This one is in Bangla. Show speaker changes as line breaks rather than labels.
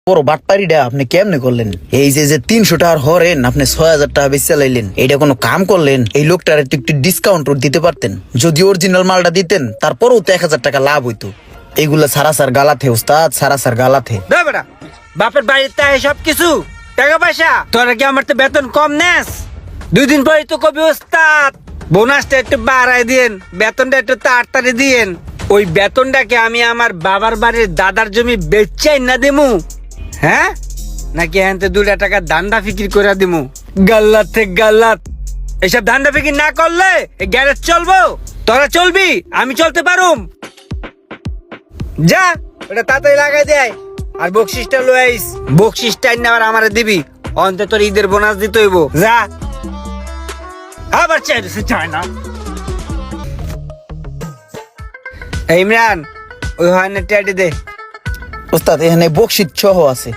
বড় বাটপারিটা আপনি কেমনে করলেন? এই যে 300 টাকার হরেন আপনি 6000 টাকা বেচে চালাইলেন, এটা কোনো কাম করলেন? এই লোকটার একটু ডিসকাউন্ট দিতে পারতেন। যদি অরিজিনাল মালটা দিতেন তারপরেও তো 1000 টাকা লাভ হইতো। এইগুলা সারা সার গালাতে ওস্তাদ, সারা সার গালাতে।
বেটা বাপের বাড়িতে সব কিছু টাকা পয়সা, তোরা কি আমার তো বেতন কম নেস? 2 দিন পরে তো কবি ওস্তাদ বোনাসটা একটু বাড়াই দিয়েন, বেতনটা একটু তাড়াতাড়ি দিয়েন। ওই বেতনটাকে আমি আমার বাবার বাড়ির দাদার জমি বেচাই না দিমু, হ্যাঁ? নাকি হ্যাঁ 2 টাকা ধান্দা ফিকির করে দিমু? গাল্লাত থেকে গাল্লাত। এসব ধান্দা ফিকির না করলে এই গ্যারেজ চলবো? তোরা চলবি, আমি চলতে পারুম। যা ওটা তাড়াতাড়ি লাগাই দেয়, আর বকশিসটা লই আইস। বকশিসটা আবার আমারে দিবি, অন্তত ঈদের বোনাস দিতে হইব। যা আবার চায় না। ইমরান ওই হয় না টেডি দে।
ওস্তাদ এখানে বকশিট সহ আছে।